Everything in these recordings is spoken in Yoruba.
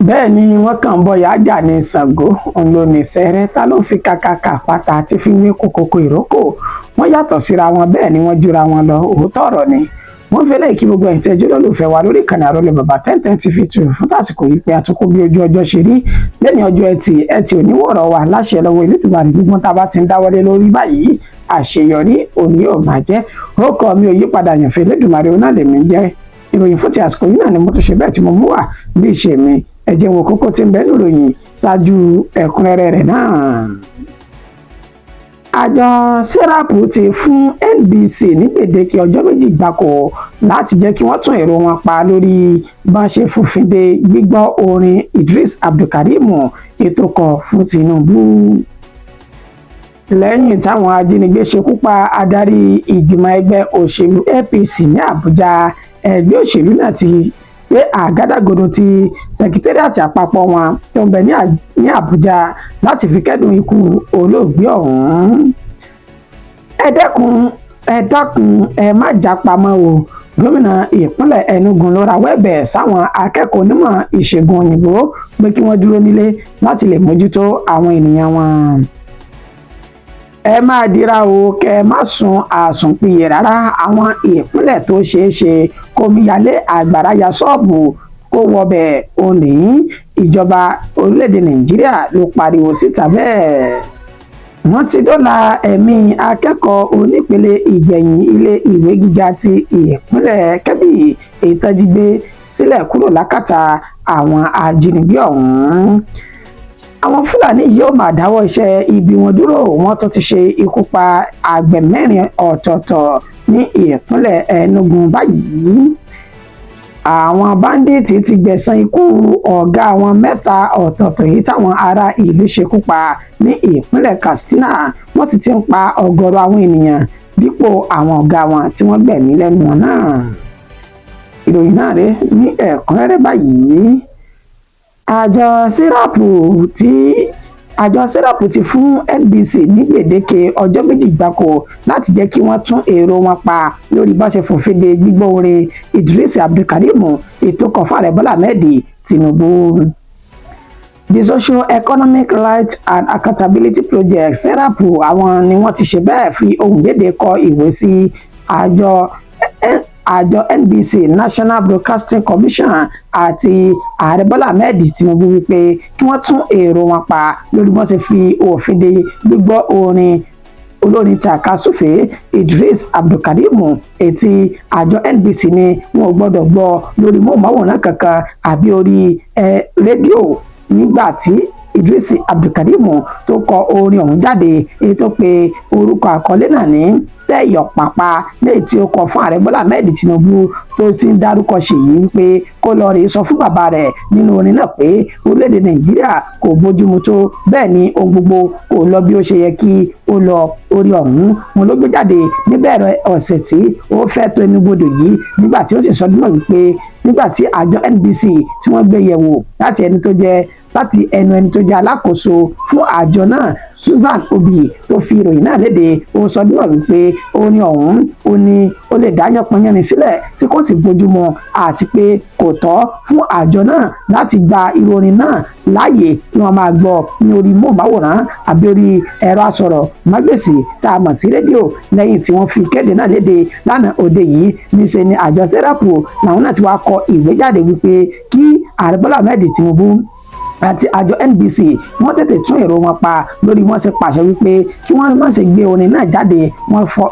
bẹ́ẹ̀ ni wọ́n kàn ń bọ̀ yájà ní Ṣàngó òun ló ní sẹ́rẹ́ ta ló ń fi kàkàkà pátá àti fi wé kòkòkò ìrókò wọ́n yàtọ̀ síra wọn bẹ́ẹ̀ ni wọ́n jura wọn lọ òótọ́ ọ̀rọ̀ ni wọ́n fẹ́ lẹ́yìn kí gbogbo ẹ̀yin tẹ́jú lólùfẹ́ wa lórí ìkànnì Àrólé Bàbá 1010 TV2 fún tásìkò yìí pé àtúnkù bí ojú ọjọ́ ṣe rí lẹ́ni ọjọ́ ẹtì oníwọ̀rọ̀ wa láṣẹ lọ́wọ́ Elédùmarè gbígbọ́n tá a bá ti ń dáwọ́lé lórí báyìí àṣeyọrí òní yóò máa jẹ́ orúkọ mi ò yí padà yànfẹ́ Elédùmarè òun náà lèmi jẹ́ ìròyìn fún ti àsìkò yìí náà ni mo tún ṣe bẹ́ẹ̀ tí mo mú wá bí ìṣe mi ẹ jẹ́ wo kókó tí ń bẹ nínú ìròyìn ṣáájú ẹ̀kúnrẹ́rẹ́ rẹ̀ náà. Àjọ SERAP ti fún NBC ní gbèdéke ọjọ́ méjì gbáko láti jẹ́ kí wọ́n tún èrò wọn pa lórí bá ṣe fòfin de gbígbọ́ orin Idris Abdulkareem ètò kan fún Tinubu. Lẹ́yìn táwọn ajínigbé ṣekú pa adarí ìgbìmọ̀ ẹgbẹ́ òṣèlú APC ní Àbújá, ẹgbẹ́ òṣèlú náà ti pé àgádágodo ti sẹkítẹ́rìàtì àpapọ̀ wọn tó ń bẹ ní Àbújá láti fi kẹ́dùn ikú olóògbé ọ̀hún. ẹ dákun ẹ má jápamọ́ o gómìnà ìpínlẹ̀ Enugu ló rawọ́ ẹ̀bẹ̀ sáwọn akẹ́kọ̀ọ́ onímọ̀ ìṣègùn òyìnbó pé kí wọ́n dúró nílé láti lè mójútó àwọn ènìyàn wọn. Ẹ máa dira o kẹ ẹ má sun àsùnpìyè rárá àwọn ìpínlẹ̀ tó ṣeé ṣe kómíyalé àgbàrá ya ṣọ́ọ̀bù kó wọbẹ̀ òní ìjọba orílẹ̀-èdè Nàìjíríà ló pariwo síta bẹ́ẹ̀. Wọ́n ti dóòlà ẹ̀mí akẹ́kọ̀ọ́ onípele ìgbẹ̀yìn ilé ìwé gíga ti ìpínlẹ̀ Kebbi èyí tó jí gbé sílẹ̀ kúrò lákàtà àwọn ajínigbé ọ̀hún. Àwọn Fúlàní yóò máa dáwọ́ iṣẹ́ ibi wọn dúró wọ́n tó ti ṣe ikú pa àgbẹ̀ 4 ọ̀tọ̀ọ̀tọ̀ ní ìpínlẹ̀ Enugu báyìí. Àwọn báńdíìtì ti gbẹ̀san ikú ọ̀gá wọn 3 ọ̀tọ̀ọ̀tọ̀ yìí táwọn ará ìlú ṣekú pa ní ìpínlẹ̀ Katsina wọ́n sì ti ń pa ọ̀gọ̀rọ̀ àwọn ènìyàn dípò àwọn ọ̀gá wọn tí wọ́n gbẹ̀mí lẹ́nu wọn náà. Ìròyìn náà rèé ní ẹ̀kúnrẹ́rẹ́ báyìí. Àjọ SERAP ti fún NBC ní gbèdéke ọjọ́ méjì gbáko láti jẹ́ kí wọ́n tún èrò wọn pa lórí bá ṣe fòfin de gbígbọ́ orin Idris Abdulkareem ètò kan fún Ààrẹ Bọ́lá Ahmed Tinubu. The Socio-Economic Rights and Accountability Project SERAP àwọn ni wọ́n ti ṣe bẹ́ẹ̀ fi ohùn lédè kọ ìwé sí àjọ NBC National Broadcasting Commission àti Ààrẹ Bọ́lá Ahmed Tinubu wípé kí wọ́n tún èrò wọn pa lórí wọ́n ṣe fi òfin de gbígbọ́ orin olórin tàkasúfèé Idris Abdulkareem ètí àjọ NBC ni wọn ò gbọ́dọ̀ gbọ́ lórí móhùnmáwòrán kankan àbí orí rédíò nígbà tí Idris Abdulkareem tó kọ orin ọ̀hún jáde èyí tó pe orúkọ àkọlé náà ní tẹ́yọ̀ pàpà lẹ́yìn tí ó kọ fún Ààrẹ Bọ́lá Ahmed Tinubu tó ti ń dárúkọ Ṣèyí wípé kó lọ rèé sọ fún bàbá rẹ̀ nínú orin náà pé orílẹ̀-èdè Nàìjíríà kò bójúmu tó bẹ́ẹ̀ ni ohun gbogbo kò lọ bí ó ṣe yẹ kí ó lọ. Orí ọ̀hún mo ló gbé jáde níbẹ̀rẹ̀ ọ̀sẹ̀ tí ó fẹ́ tó ẹnubodò yìí nígbà tí ó sì sọ dímọ̀ wípé nígbà tí àjọ NBC tí wọ́n gbé yẹ̀wò láti ẹnu ẹni tó jẹ́ alákòóso fún àjọ náà Susan Obi tó fi ìròyìn náà léde ó sọ dímọ̀ wípé orin ọ̀hún ó lè dá yánpọnyánni sílẹ̀ tí kò sì bójúmu àti pé kò tọ́ fún àjọ náà láti gba irú orin náà láàyè kí wọ́n máa gbọ́ ní orí móhùnmáwòrán àbí orí ẹ̀rọ asọ̀rọ̀ mágbèsì tá a mọ̀ sí rédíò. Lẹ́yìn tí wọ́n fi kéde náà léde lánàá òde yìí níṣẹ́ ni àjọ SERAP làwọn náà ti wá kọ ìwé jáde wípé kí Ààrẹ Bọ́lá Ahmed Tinubu àti àjọ NBC wọ́n tètè tún èrò wọn pa lórí wọ́n ṣe pàṣẹ wípé kí wọ́n má ṣe gbé orin náà jáde.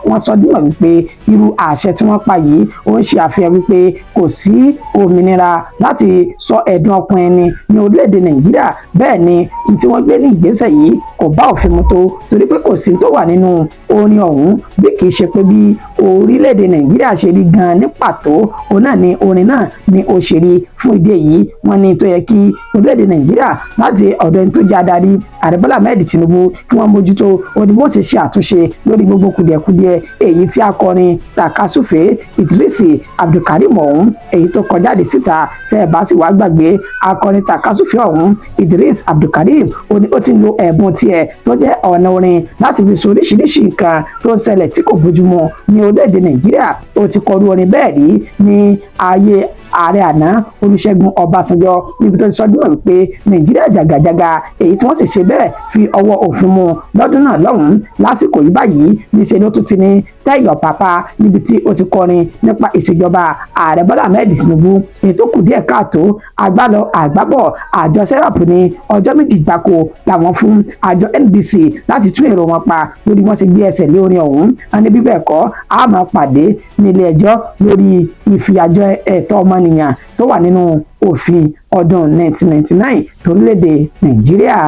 Wọ́n sọ dímọ̀ wípé irú àṣẹ tí wọ́n pa yìí ó ń ṣe àfihàn wípé kò sí òmìnira láti sọ ẹ̀dùn ọkàn ẹni ní orílẹ̀-èdè Nàìjíríà. Bẹ́ẹ̀ ni tí wọ́n gbé ní ìgbésẹ̀ yìí kò bá òfin mu tó torí pé kò sí tó wà nínú orin ọ̀hún bí kì í ṣe pé bí orílẹ̀-èdè Nàìjíríà ṣe rí gan ní pàtó òun náà ni orin náà ni ó ṣe rí. Fún ìdí èyí wọ́n ní tó yẹ kí orílẹ̀-èdè Nàìjíríà láti ọ̀dọ̀ ẹni tó jẹ́ adarí Ààrẹ Bọ́lá Ahmed Tinubu kí wọ́n mójútó òdìbò ṣe ṣe àtúnṣe lórí gbogbo kùdìẹ̀kudiẹ èyí tí akọrin tàkasúfèé Idris Abdulkareem ọ̀hún èyí tó kọ jáde síta. Tẹ́ ẹ bá sì wá gbàgbé akọrin tàkasúfèé ọ̀hún Idris Abdulkareem ó ti lo ẹ̀bùn tiẹ̀ tó jẹ́ ọ̀nà orin láti fi sọ oríṣiríṣi nǹkan tó ń ṣẹlẹ̀ tí kò bójúmu ní orílẹ̀-èdè Nàìjíríà ó ti kọrú orin bẹ́ẹ̀ rí ní ayé ààrẹ àná Olúṣẹ́gun Ọbásanjọ́ níbi tó ti sọ dúró wípé Nàìjíríà jàgàjàgà èyí tí wọ́n sì ṣe bẹ́ẹ̀ fi ọwọ́ òfin mú lọ́dún náà lọ́hùn-ún lásìkò yìí báyìí níṣẹ́ ló tún ti ní tẹ́yọ̀ pàpà níbi tí ó ti kọrin nípa ìṣèjọba ààrẹ Bọ́lá Ahmed Tinubu èyí tó kù díẹ̀ káàtó àgbálọ àgbábọ̀ àjọ serap ní ọjọ́ méjì gbáko làwọn fún àjọ NBC láti tún èrò wọn pa lórí wọ́n ti gbé ẹsẹ̀ lé orin ọ̀hún ẹni bí bẹ́ẹ̀ kọ́ a máa pàdé nílé ẹjọ́ lórí ìfìyàjọ ẹ̀tọ́ ọmọnìyàn tó wà nínú òfin ọdún 1999 torílẹ̀-èdè Nàìjíríà.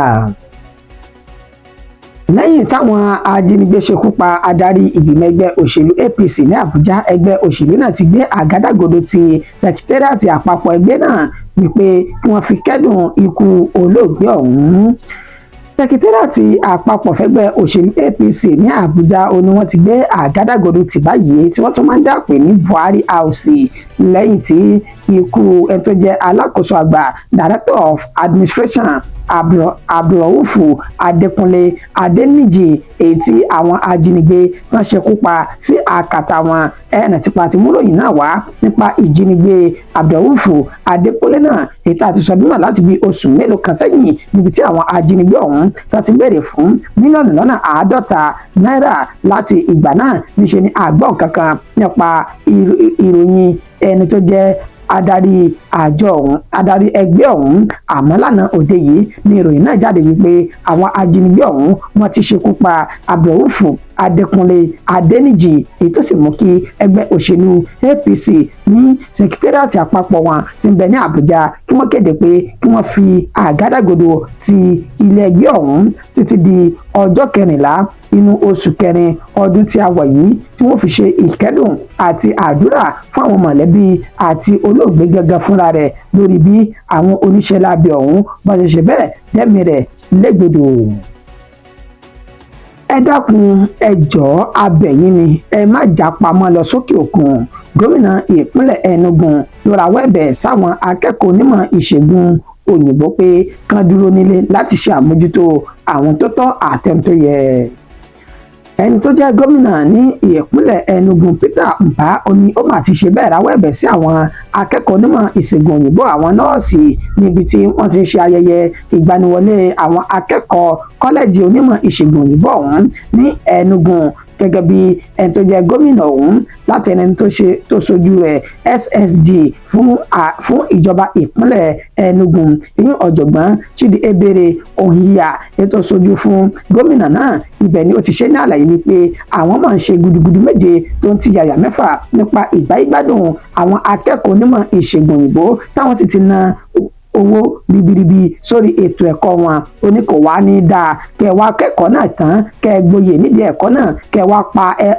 Lẹ́yìn táwọn ajínigbé ṣekú pa adarí ìgbìmọ̀ ẹgbẹ́ òṣèlú APC ní Àbújá, ẹgbẹ́ òṣèlú náà ti gbé àgádágodo ti sẹkítẹ́rìàtì àpapọ̀ ẹgbẹ́ náà wípé kí wọ́n fi kẹ́dùn ikú olóògbé ọ̀hún. Sẹkítẹ́rìàtì àpapọ̀ fẹ́gbẹ́ òṣèlú APC ní Àbújá ni wọ́n ti gbé àgádágodo tì báyìí tí wọ́n tún máa ń dàpè ní Buhari House lẹ́yìn tí ikú ẹni tó jẹ́ alákòóso àgbà Director of Administration Abdulrauf Adékúnlé Adéníjì èyí tí àwọn ajínigbé tán ṣekú pa sí àkàtà wọn ẹnà tipa ti múròyìn náà wá nípa ìjínigbé Abdulrauf Adékúnlé náà èyí tá a ti sọ bí mọ̀ láti bí oṣù mélòó kan sẹ́yìn níbi tí àwọn ajínigbé ọ̀hún tó ti béèrè fún mílíọ̀nù lọ́nà 50 náírà láti ìgbà náà níṣe ni àgbọ̀n kankan nípa ìròyìn ẹni tó jẹ́ adarí àjọ ọ̀hún adarí ẹgbẹ́ ọ̀hún àmọ́ lánàá òde yìí ni ìròyìn náà jáde wípé àwọn ajínigbé ọ̀hún wọ́n ti ṣekú pa Abdulrauf Adékúnlé Adéníjì èyí tó sì mú kí ẹgbẹ́ òṣèlú APC ní sẹkítẹ́rìàtì àpapọ̀ wọn tí ń bẹ ní Àbújá kí wọ́n kéde pé kí wọ́n fi àgádágodo ti ilé ẹgbẹ́ ọ̀hún títí di ọjọ́ 14 inú oṣù kẹrin ọdún tí a wà yìí tí wọ́n fi ṣe ìkẹ́dùn àti àdúrà fún àwọn mọ̀lẹ́bí àti olóògbé gẹ́gẹ́ fúnra rẹ̀ lórí bí àwọn oníṣẹ́ láabi ọ̀hún bá ṣe ṣe bẹ́ẹ̀ dẹ́mi rẹ̀ légbodò. Ẹ dákun ẹ jọ̀ọ́ abẹ̀yìn ni ẹ má jà pamọ́ lọ sókè òkun. Gómìnà ìpínlẹ̀ Enugu ló rawọ́ ẹ̀bẹ̀ sáwọn akẹ́kọ̀ọ́ onímọ̀ ìṣègùn òyìnbó pé kán dúró nílé láti ṣe àmójútó àwọn tó tọ́ àtẹ̀m tó yẹ. Ẹni tó jẹ́ gómìnà ní ìpínlẹ̀ Enugu Peter Mbah ni ó mà ti ṣe bẹ́ẹ̀ rawọ́ ẹ̀bẹ̀ sí àwọn akẹ́kọ̀ọ́ onímọ̀ ìṣègùn òyìnbó àwọn nọ́ọ̀sì níbi tí wọ́n ti ń ṣe ayẹyẹ ìgbaniwọlé àwọn akẹ́kọ̀ọ́ kọ́lẹ́jì onímọ̀ ìṣègùn òyìnbó ọ̀hún ní Enugu gẹ́gẹ́ bí ẹni tó jẹ́ gómìnà ọ̀hún láti ẹni tó ṣojú rẹ̀ SSG fún ìjọba ìpínlẹ̀ Enugu ìyún ọ̀jọ̀gbọ́n Chidi Ebere Ohiya èyí tó ṣojú fún gómìnà náà ibẹ̀ ni ó ti ṣe ní àlàyé wípé àwọn máa ń ṣe gudugudu méje tó ń ti yàyà mẹ́fà nípa ìgbáyégbádùn àwọn akẹ́kọ̀ọ́ onímọ̀ ìṣègùn òyìnbó táwọn sì ti ná owó ribiribi sórí ètò ẹ̀kọ́ wọn ó ní kò wá ní dáa kẹ wá kẹ́kọ̀ọ́ náà tán kẹ gboyè nídìí ẹ̀kọ́ náà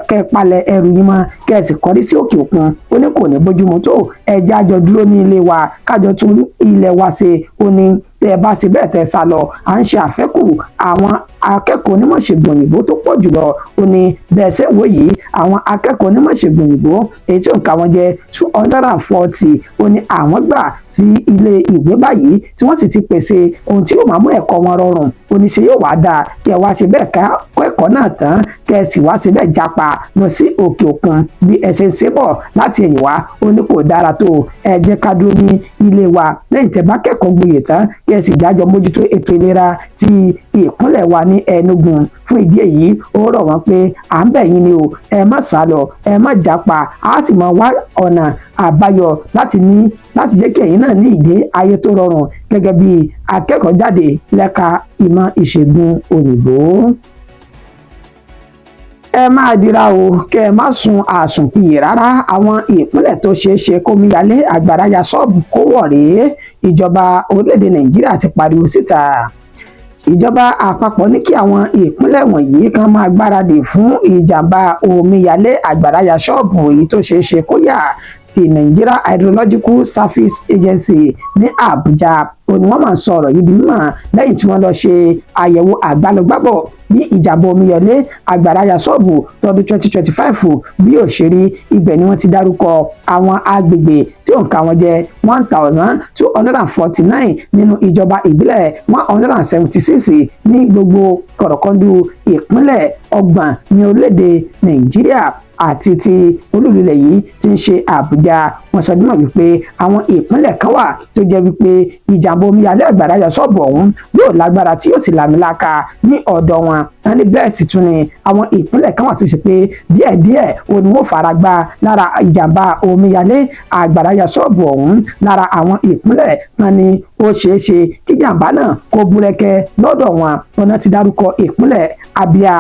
kẹ palẹ̀ ẹrù yín mọ́ kẹ sì kọrí sí òkè òkun ó ní kò ní bójúmu tó ẹjẹ àjọ dúró ní ilé wa kájọ tún ilẹ̀ wa ṣe ó ní tẹ ẹ bá ṣe bẹ́ẹ̀ tẹ sá lọ à ń ṣe àfẹ́kù àwọn akẹ́kọ̀ọ́ onímọ̀ ìṣègùn òyìnbó tó pọ̀ jùlọ ó ní bẹ́ẹ̀ ṣe wò yìí àwọn akẹ́kọ̀ọ́ onímọ̀ ìṣègùn òyìnbó èyí tí òǹkà wọn jẹ́ 240 ó ní àwọn gbà sí ilé ìwé báyìí tí wọ́n sì ti pèsè ohun tí yóò máa mú ẹ̀kọ́ wọn rọrùn ó ní ṣe yóò wá dáa kí ẹ wá ṣe bẹ́ẹ̀ kọ́ ẹ̀kọ́ náà tán kẹ́ ẹ sì wá ṣe bẹ́ẹ̀ japa lọ sí òkè òkun bí ẹ ṣe ń ṣe bọ̀ láti ẹ̀yìn wá ó ní kò dára tó ẹ jẹ́ ká dúró ní ilé wa lẹ́yìn tẹ́ bá kẹ́kọ̀ọ́ gboyè tán kí ẹ sì jájọ mójútó ètò ìlera ti ìpínlẹ̀ wa ní Enugu fún ìdí èyí ó rọ̀ wọ́n pé à ń bẹ̀ yín ni o ẹ má sá lọ ẹ má japa á sì máa wá ọ̀nà àbáyọ láti jẹ́ kí ẹ̀yin náà ní ìgbé ayé tó rọrùn gẹ́gẹ́ bí akẹ́kọ̀ọ́ jáde lẹ́ka ìmọ̀ ìṣègùn òyìnbó. Ẹ máa dira o kẹ ẹ má sun àsùnpìyè rárá àwọn ìpínlẹ̀ tó ṣeé ṣe kómíyalé àgbàrá ya ṣọ́ọ̀bù kó wọ̀ rèé ìjọba orílẹ̀-èdè Nàìjíríà ti pariwo síta. Ìjọba àpapọ̀ ní kí àwọn ìpínlẹ̀ wọ̀nyí kan máa gbáradì fún ìjàmbá omíyalé àgbàrá ya ṣọ́ọ̀bù èyí tó ṣeé ṣe kó yà the Nigeria Hydrological Service Agency ní Àbújá ó ní wọ́n máa ń sọ̀rọ̀ yìí di mímọ̀ lẹ́yìn tí wọ́n lọ ṣe àyẹ̀wò àgbálọgbábọ̀ bí ìjàmbá omíyalé àgbàrá ya ṣọ́ọ̀bù tọdún 2025 bí ó ṣe rí ibẹ̀ ni wọ́n ti dárúkọ àwọn agbègbè tí òǹkà wọn jẹ́ 1249 nínú ìjọba ìbílẹ̀ 176 ní gbogbo kọ̀rọ̀kọ́ndù ìpínlẹ̀ 30 ní orílẹ̀-èdè Nàìjíríà àti ti olúlulẹ̀ yìí ti ń ṣe Àbújá. Wọ́n sọ dímọ̀ wípé àwọn ìpínlẹ̀ kan wà tó jẹ́ wípé ìjàmbá omíyalé àgbàrá ya ṣọ́ọ̀bù ọ̀hún yóò lágbára tí yóò sì làmìlaka ní ọ̀dọ̀ wọn. Wọ́n ní bẹ́ẹ̀ sì tún ni àwọn ìpínlẹ̀ kan wà tó ṣe pé díẹ̀díẹ̀ òun ni wọ́n fara gbá lára ìjàmbá omíyalé àgbàrá ya ṣọ́ọ̀bù ọ̀hún. Lára àwọn ìpínlẹ̀ náà ni ó ṣeé ṣe kí ìjàmbá náà kó búrẹ́kẹ́ lọ́dọ̀ wọn. Wọ́n náà ti dárúkọ ìpínlẹ̀ Abia,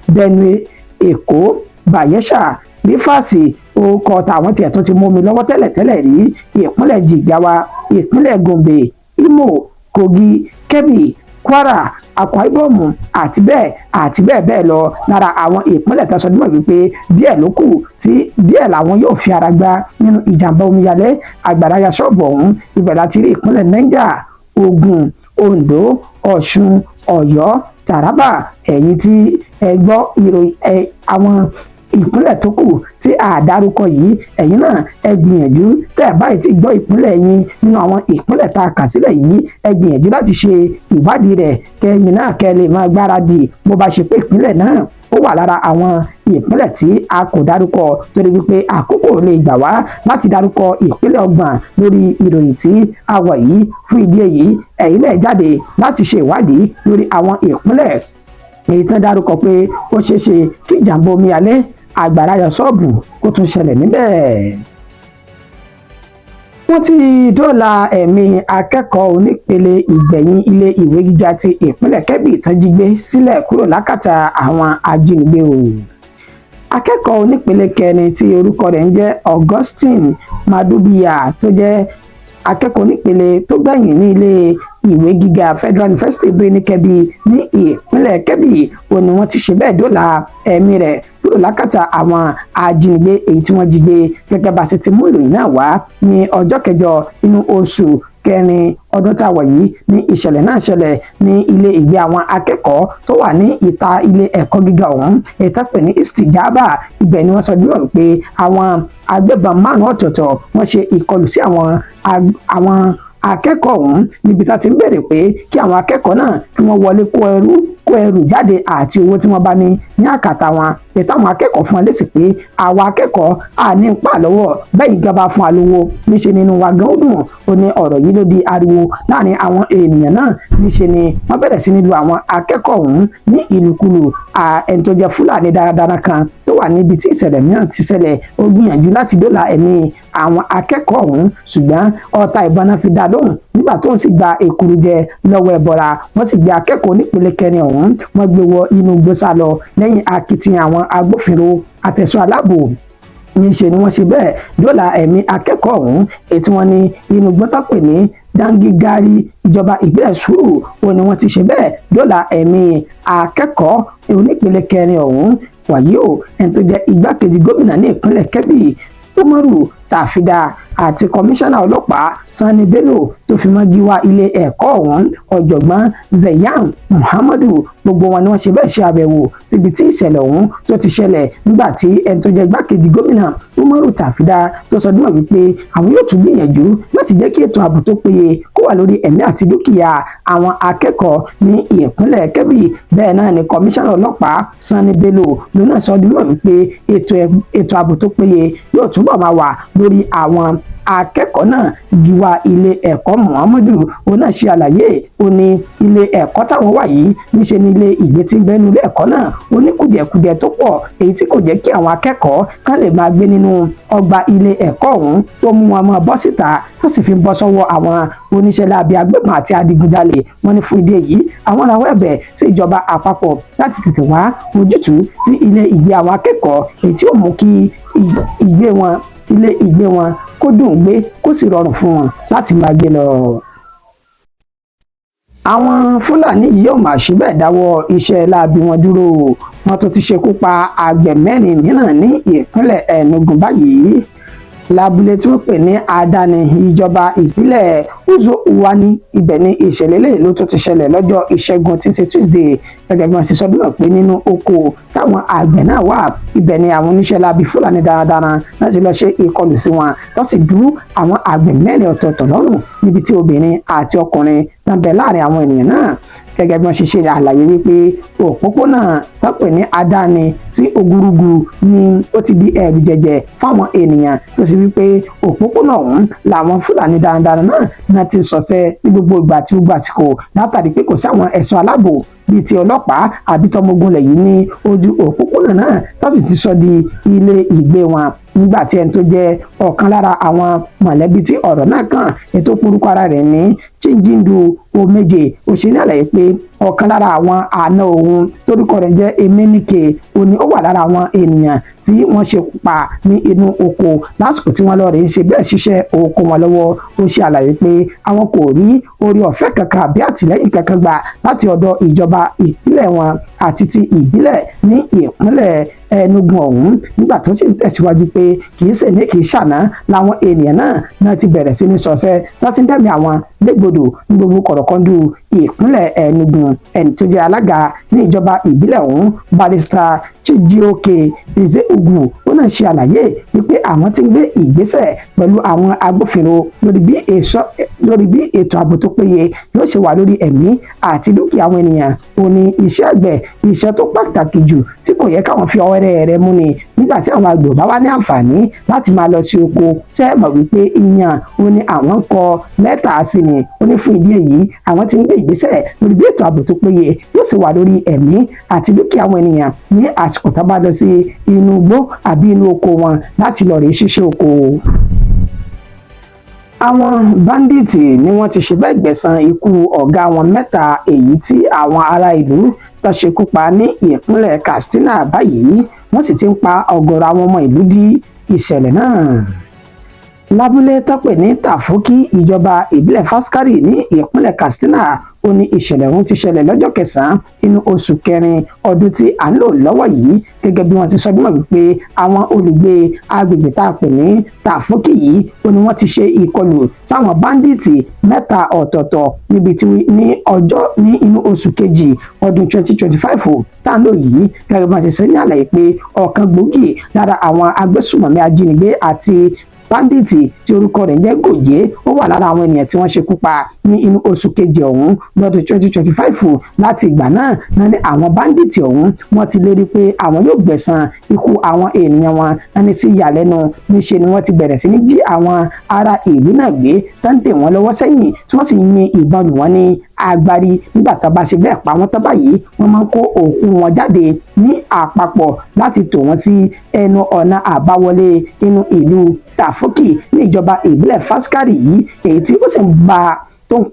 Benue, Èkó, Bayelsa, Rivers, orúkọ tàwọn tiẹ̀ tó ti mú mi lọ́wọ́ tẹ́lẹ̀tẹ́lẹ̀ rí, ìpínlẹ̀ Jigawa, ìpínlẹ̀ Gombe, Imo, Kogi, Kebbi, Kwara, Akwa Ibom àti bẹ́ẹ̀ bẹ́ẹ̀ lọ. Lára àwọn ìpínlẹ̀ tó sọ dímọ̀ wípé díẹ̀ ló kù tí díẹ̀ làwọn yóò fi ara gbá nínú ìjàmbá omíyalé àgbàrá ya ṣọ́ọ̀bù ọ̀hún. Ibẹ̀ láti rí ìpínlẹ̀ Niger, Ògùn, Ondo, Ọ̀ṣun, Ọ̀yọ́, Taraba. Ẹ̀yin tí ẹ gbọ́ ìròyìn àwọn ìpínlẹ̀ tó kù tí a dárúkọ yìí, ẹ̀yin náà ẹ gbìyànjú tẹ́ ẹ báyìí ti gbọ́ ìpínlẹ̀ yín nínú àwọn ìpínlẹ̀ tá a kà sílẹ̀ yìí, ẹ gbìyànjú láti ṣe ìwádìí rẹ̀ kẹ́yìn náà kẹ́ lè máa gbáradì bó bá ṣe pé ìpínlẹ̀ náà ó wà lára àwọn ìpínlẹ̀ tí a kò dárúkọ, torí wípé àkókò lè gbà wá láti dárúkọ ìpínlẹ̀ 30 lórí ìròyìn tí a wà yìí. Fún ìdí èyí, ẹ̀yin náà jáde láti ṣe ìwádìí lórí àwọn ìpínlẹ̀ èyí tán dárúkọ pé ó ṣeé ṣe kí ìjàmbá omíyalé àgbàrá ya ṣọ́ọ̀bù kó tún ṣẹlẹ̀ níbẹ̀. Wọ́n ti dóòlà ẹ̀mí akẹ́kọ̀ọ́ onípele ìgbẹ̀yìn ilé ìwé gíga ti ìpínlẹ̀ Kebbi tán jí gbé sílẹ̀ kúrò lákàtà àwọn ajínigbé o. Akẹ́kọ̀ọ́ onípele kẹrin tí orúkọ rẹ̀ ń jẹ́ Augustine Madubiya tó jẹ́ akẹ́kọ̀ọ́ onípele tó gbẹ̀yìn ní ilé ìwé gíga Federal University Birnin Kebbi ní ìpínlẹ̀ Kebbi ó ní wọ́n ti ṣe bẹ́ẹ̀ dóòlà ẹ̀mí rẹ̀ kúrò lákàtà àwọn ajínigbé èyí tí wọ́n jí gbé. Gẹ́gẹ́ bá ṣe ti mú ìròyìn náà wá ní ọjọ́ 8 nínú oṣù kẹrin ọdún tá a wà yìí ní ìṣẹ̀lẹ̀ náà ṣẹlẹ̀ ní ilé ìgbé àwọn akẹ́kọ̀ọ́ tó wà ní ìta ilé ẹ̀kọ́ gíga ọ̀hún èyí tó pè ní Istijaba. Ibẹ̀ ni wọ́n sọ dúró pé àwọn agbébọn 5 ọ̀tọ̀ọ̀tọ̀ wọ́n ṣe ìkọlù sí àwọn akẹ́kọ̀ọ́ ọ̀hún níbi tá ti ń béèrè pé kí àwọn akẹ́kọ̀ọ́ náà kí wọ́n wọlé kó ẹrù jáde àti owó tí wọ́n bá ní àkàtà wọn. ètò àwọn akẹ́kọ̀ọ́ fún wọn lésì pé àwọn akẹ́kọ̀ọ́ àní ń pa lọ́wọ́ bẹ́ẹ̀ ìjọba fún wa lówó níṣe nínú wa gan ó dùn. ó ní ọ̀rọ̀ yìí ló di ariwo láàrin àwọn ènìyàn náà. níṣe ni wọ́n bẹ̀rẹ̀ sí ní lu àwọn akẹ́kọ̀ọ́ ọ̀hún ní ìlúkulù. ẹni tó jẹ́ Fúlàní darandaran kan tó wà níbi tí ìṣẹ̀lẹ̀ mìíràn ti ṣẹlẹ̀ ó gbìyànjú láti dóòlà ẹ̀mí àwọn akẹ́kọ̀ọ́ ọ̀hún ṣùgbọ́n ọta ìbọn náà fi dá lóhùn nígbà tó ń sì gba èkuru jẹ lọ́wọ́ ẹbọra. wọ́n sì gbé akẹ́kọ̀ọ́ onípele kẹrin ọ̀hún wọ́n gbé wọ inú igbó sá lọ lẹ́yìn akitiyan àwọn agbófinró àtẹ̀sọ́ aláàbò. níṣe ni wọ́n ṣe bẹ́ẹ̀ dóòlà ẹ̀mí akẹ́kọ̀ọ́ ọ̀hún èyí tí wọ́n ní inú igbó tó pè ní Dangigari ìjọba ìbílẹ̀ Sùúrù ó ní wọ́n ti ṣe bẹ́ẹ̀ dóòlà ẹ̀mí akẹ́kọ̀ọ́ onípele kẹrin ọ̀hún. wàyí o ẹni tó jẹ́ igbákejì gómìnà ní ìpínlẹ̀ Kebbi Umaru Tafida àti kọmíṣánná ọlọ́pàá Sani Bello tó fi mọ́ gíwá ilé ẹ̀kọ́ ọ̀hún ọ̀jọ̀gbọ́n Zayan Muhammadu gbogbo wọn ni wọ́n ṣe bẹ́ẹ̀ ṣe àbẹ̀wò síbi tí ìṣẹ̀lẹ̀ ọ̀hún tó ti ṣẹlẹ̀ nígbà tí ẹni tó jẹ́ igbákejì gómìnà Umaru Tafida tó sọ dímọ̀ wípé àwọn yóò tún gbìyànjú láti jẹ́ kí ètò ààbò tó péye kó wà lórí ẹ̀mí àti dúkìá àwọn akẹ́kọ̀ọ́ ní ìpínlẹ̀ Kebbi. bẹ́ẹ̀ náà ni kọmíṣánná ọlọ́pàá Sani Bello ló náà sọ dímọ̀ wípé ètò ààbò tó péye yóò túbọ̀ máa wà lórí àwọn akẹ́kọ̀ọ́ náà. gíwá ilé ẹ̀kọ́ Muhammadu òun náà ṣe àlàyé ó ní ilé ẹ̀kọ́ táwọn wà yìí níṣe ní ilé ìgbé tí ń bẹ́nu ilé ẹ̀kọ́ náà ó ní kùdìẹ̀kudiẹ tó pọ̀ èyí tí kò jẹ́ kí àwọn akẹ́kọ̀ọ́ kán lè máa gbé nínú ọgbà ilé ẹ̀kọ́ ọ̀hún tó mú wọn máa bọ́ síta tó sì fi ń bọ́ sọ́wọ́ àwọn oníṣẹ́ láabi agbébọn àti adigunjalè. wọ́n ní fún ìdí èyí àwọn rawọ́ ẹ̀bẹ̀ sí ìjọba àpapọ̀ láti tètè wá ojútùú sí ilé ìgbé àwọn akẹ́kọ̀ọ́ èyí tí ó mú kí ilé ìgbé wọn kó dùn gbé kó sì rọrùn fún wọn láti máa gbé lọ. àwọn Fúlàní yìí yóò máa ṣe bẹ́ẹ̀ dáwọ́ iṣẹ́ láabi wọn dúró. wọ́n tó ti ṣekú pa àgbẹ̀ 4 mìíràn ní ìpínlẹ̀ Enugu báyìí lábúlé tí wọ́n pè ní Adani ìjọba ìbílẹ̀ Uzo-Uwani ibẹ̀ ni ìṣẹ̀lẹ̀ lè ló tó ti ṣẹlẹ̀ lọ́jọ́ ìṣẹ́gun tí ń ṣe Tuesday gẹ́gẹ́ bí wọ́n ṣe sọ dúnmọ̀ pé nínú oko táwọn àgbẹ̀ náà wà ibẹ̀ ni àwọn oníṣẹ́ láabi Fúlàní darandaran láti lọ ṣe ìkọlù sí wọn tó sì dú àwọn àgbẹ̀ mẹ́rin ọ̀tọ̀ọ̀tọ̀ lọ́rùn níbi tí obìnrin àti ọkùnrin náà bẹ láàrin àwọn ènìyàn náà gẹ́gẹ́ bí wọ́n ṣe ṣe àlàyé wípé òpópónà tọ́pẹ̀ ní Adáni sí Ògúrúgù ni ó ti di ẹ̀rù jẹ̀jẹ̀ fáwọn ènìyàn tó sì wípé òpópónà ọ̀hún làwọn Fúlàní darandaran náà ti ṣọṣẹ́ ní gbogbo ìgbà tí gbogbo àsìkò látàrí pé kò sí àwọn ẹ̀ṣọ́ aláàbò bíi ti ọlọ́pàá àbí tọmọogun lẹ̀ yìí ní ojú òpópónà náà tó sì ti sọ di ilé ìgbé wọn nígbà tí ẹni tó jẹ́ ọ̀kan lára àwọn mọ̀lẹ́bí tí ọ̀rọ̀ náà kàn ètò porúkọ ara rẹ̀ ní Chinjindu Omeje ó ṣe ní àlàyé pé ọ̀kan lára àwọn àna òun torúkọ rẹ̀ jẹ́ Emenike òní ó wà lára àwọn ènìyàn tí wọ́n ṣekú pa ní inú oko lásìkò tí wọ́n lọ rèé ṣe bẹ́ẹ̀ ṣiṣẹ́ oko wọn lọ́wọ́ ó ṣe àlàyé pé àwọn kò rí orí ọ̀fẹ́ kankan àbí àtìlẹ́yìn kankan gbà láti ọ̀dọ̀ ìjọba ìpínlẹ̀ wọn àti ti ìbílẹ̀ ní ìpínlẹ̀ Enugu ọ̀hún nígbà tó sì ń tẹ̀síwájú pé kì í ṣe ní kì í ṣàná làwọn ènìyàn náà ti bẹ̀rẹ̀ sí ní ṣọṣẹ́ tó ti ń dẹ̀mí àwọn légbodò ní gbogbo kọ̀rọ̀kọ́ndù ìpínlẹ̀ Enugu ẹni tó jẹ́ alága ní ìjọba ìbílẹ̀ ọ̀hún Barrister Chijioke Ezeugu ó náà ṣe àlàyé wípé àwọn ti ń gbé ìgbésẹ̀ pẹ̀lú àwọn agbófinró lórí bí ètò ààbò tó péye yóò ṣe wà lórí ẹ̀mí àti dúkìá àwọn ènìyàn ó ní iṣẹ́ àgbẹ̀ iṣẹ́ tó pàtàkì jù tí kò yẹ káwọn fi ọwọ́ rẹ̀ mú ni nígbà tí àwọn àgbẹ̀ bá wá ní àǹfààní láti máa lọ sí oko ṣe mọ̀ wípé ìyàn ó ní àwọn kọ lẹ́tà sí ni ó ní fún ìdí èyí àwọn ti ń gbé ìgbésẹ̀ lórí bí ètò ààbò tó péye yóò sì wà lórí ẹ̀mí àti dúkìá àwọn ènìyàn ní àsìkò tá bá lọ sí inú igbó àbí inú oko wọn láti lọ rèé ṣiṣẹ́ oko. Àwọn báńdíìtì ni wọ́n ti ṣe bẹ́ẹ̀ gbẹ̀san ikú ọ̀gá wọn mẹ́ta èyí tí àwọn ará ìlú tó ṣekú pa ní ìpínlẹ̀ Katsina báyìí wọ́n sì ti ń pa ọ̀gọ̀rọ̀ àwọn ọmọ ìlú dí ìṣẹ̀lẹ̀ náà. Lábúlé tọ́pẹ̀ ní Tàfúkì ìjọba ìbílẹ̀ Faskari ní ìpínlẹ̀ Katsina ó ní ìṣẹ̀lẹ̀ ọ̀hún ti ṣẹlẹ̀ lọ́jọ́ kẹsàn-án inú oṣù kẹrin ọdún tí à ń lò lọ́wọ́ yìí gẹ́gẹ́ bí wọ́n ti sọ bí wọ́n wípé àwọn olùgbé agbègbè tá a pè ní Tàfúkì yìí ó ní wọ́n ti ṣe ìkọlù sáwọn báńdíìtì mẹ́ta ọ̀tọ̀ọ̀tọ̀ níbi tí ní inú oṣù kejì ọdún 2025 tá a ń lò yìí gẹ́gẹ́ bí wọ́n ti sọ ní àlàyé pé ọ̀kan gbòógì lára àwọn agbésùmọ̀mí ajínigbé àti báńdíìtì tí orúkọ rẹ̀ jẹ́ Gòjé ó wà lára àwọn ènìyàn tí wọ́n ṣekú pa ní inú oṣù kejì ọ̀hún lọ́dún 2025 láti ìgbà náà ní àwọn báńdíìtì ọ̀hún wọ́n ti lérí pé àwọn yóò gbẹ̀san ikú àwọn ènìyàn wọn ní sí ìyàlẹ́nu níṣe ni wọ́n ti bẹ̀rẹ̀ sí ní jí àwọn ará ìlú náà gbé táǹtẹ̀ wọn lọ́wọ́ sẹ́yìn tí wọ́n sì yin ìbọn lù wọ́n ní agbárí nígbà tá a bá ṣe bẹ́ẹ̀ pa wọ́n tán báyìí wọ́n máa ń kó òkú wọn jáde ní àpapọ̀ láti tò wọ́n sí ẹnu ọ̀nà àbáwọlé inú ìlú Tàfúkì ní ìjọba ìbílẹ̀ Faskari yìí èyí tí ó sì ń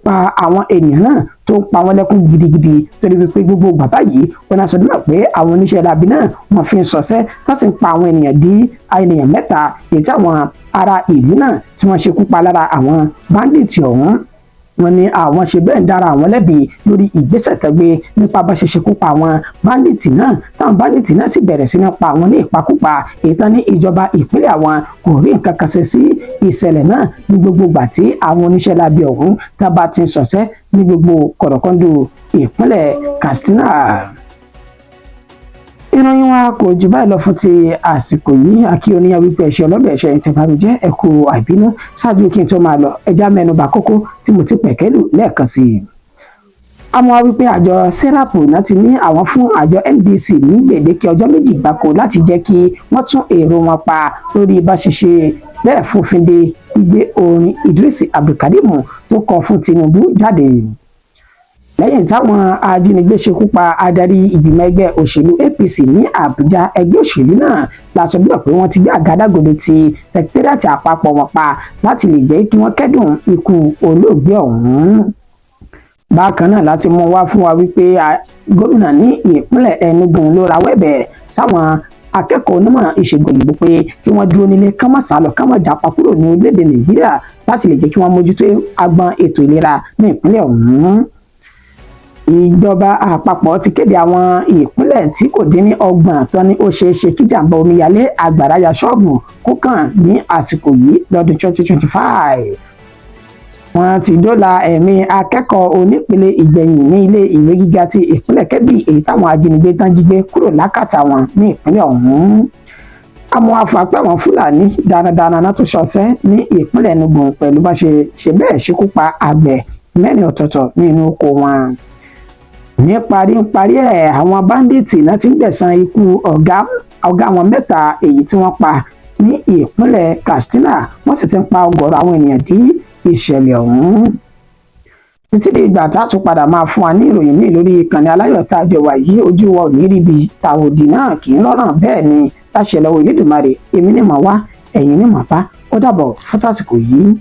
pa àwọn ènìyàn náà tó ń pa wọ́n lẹ́kún gidigidi torí wípé gbogbo bàbá yìí wọn náà sọ dúnmọ̀ pé àwọn oníṣẹ́ láabi náà wọ́n fi ń ṣọṣẹ́ tó sì ń pa àwọn ènìyàn mẹ́ta èyí tí àwọn ará ìlú náà tí wọ́n ṣekú pa lára àwọn báńdíìtì ọ̀hún. Wọ́n ní àwọn ṣe bẹ́ẹ̀ ń dára àwọn lẹ́bi lórí ìgbésẹ̀ tẹ́gbẹ́ nípa bá ṣe ṣekú pa àwọn báńdíìtì náà táwọn báńdíìtì náà sì bẹ̀rẹ̀ sí ní pa àwọn ní ìpakúpa èyí tán ní ìjọba ìpínlẹ̀ àwọn kò rí nǹkan kan ṣe sí ìṣẹ̀lẹ̀ náà ní gbogbo ìgbà tí àwọn oníṣẹ́ láabi ọ̀hún tá bá ti ń ṣọṣẹ́ ní gbogbo kọ̀rọ̀kọ́ndù ìpínlẹ̀ Katsina. Ìròyìn wa kò jù báyìí lọ fún ti àsìkò yìí àkí oníyàn wípé ẹ̀ṣẹ̀ ọlọ́bẹ̀ ẹ̀ṣẹ̀ ti bá mi jẹ́ ẹ̀kú àìbínú ṣáájú kí n tó máa lọ ẹja mẹ́nubà kókó tí mo ti pẹ̀kẹ́lù lẹ́ẹ̀kan sí i. Àmọ́ wípé àjọ SERAP náà ti ní àwọn fún àjọ NBC ní gbèdéke ọjọ́ méjì gbáko láti jẹ́ kí wọ́n tún èrò wọn pa lórí bá ṣe ṣe bẹ́ẹ̀ fòfin de gbígbé orin Idris Abdulkarim tó kọ fún Tinubu jáde. Lẹ́yìn táwọn ajínigbé ṣekú pa adarí ìgbìmọ̀ ẹgbẹ́ òṣèlú APC ní Àbújá ẹgbẹ́ òṣèlú náà la sọ bíbọ̀ pé wọ́n ti gbé àgádágodo ti sẹkítẹ́rìàtì àpapọ̀ wọn pa láti lè jẹ́ kí wọ́n kẹ́dùn ikú olóògbé ọ̀hún. Bákan náà láti mú wá fún wa wípé gómìnà ní ìpínlẹ̀ Enugu ló rawọ́ ẹ̀bẹ̀ sáwọn akẹ́kọ̀ọ́ onímọ̀ ìṣègùn òyìnbó pé kí wọ́n dúró nílé ká má sálọ ká má jápa kúrò ní orílẹ̀-èdè Nàìjíríà láti lè jẹ́ kí wọ́n mójútó agbọn ètò ìlera ní ìpínlẹ̀ ọ̀hún. Ìjọba àpapọ̀ ti kéde àwọn ìpínlẹ̀ tí kò dín ní 30 tó ní ó ṣeé ṣe kí jàǹbá omíyalé àgbàrá ya ṣọ́ọ̀bù kó kàn ní àsìkò yìí lọ́dún 2025. wọ́n ti dóòlà ẹ̀mí akẹ́kọ̀ọ́ onípele ìgbẹ̀yìn ní ilé ìwé gíga ti ìpínlẹ̀ Kebbi èyí táwọn ajínigbé tán jí gbé kúrò lákàtà wọn ní ìpínlẹ̀ ọ̀hún. Àwọn afàpẹ́wọ̀n Fúlàní darandaran náà tó ṣọṣẹ́ ní ìpínlẹ̀ Enugu pẹ̀lú bá ṣe bẹ́ẹ̀ ṣekú pa àgbẹ̀ 4 ọ̀tọ̀ọ̀tọ̀ nínú oko wọn. Ní paríparí ẹ̀, àwọn báńdíìtì náà ti ń gbẹ̀san ikú ọ̀gá wọn 3 èyí tí wọ́n pa ní ìpínlẹ̀ Katsina, wọ́n sì ti ń pa ọgọ́rọ̀ àwọn ènìyàn dí ìṣẹ̀lẹ̀ ọ̀hún. Títí di ìgbà tá a tún padà máa fún wa ní ìròyìn míì lórí ìkànnì aláyọ̀ tá a jọ wà yìí, ojú wa ò ní ríbi tàòdì náà kì í rọrùn, bẹ́ẹ̀ ni láṣẹ lọ́wọ́ Olódùmarè, èmi ní mọ̀ wá ẹ̀yin ní mọ̀ bá. Ó dàbọ̀ fún tásìkò yìí.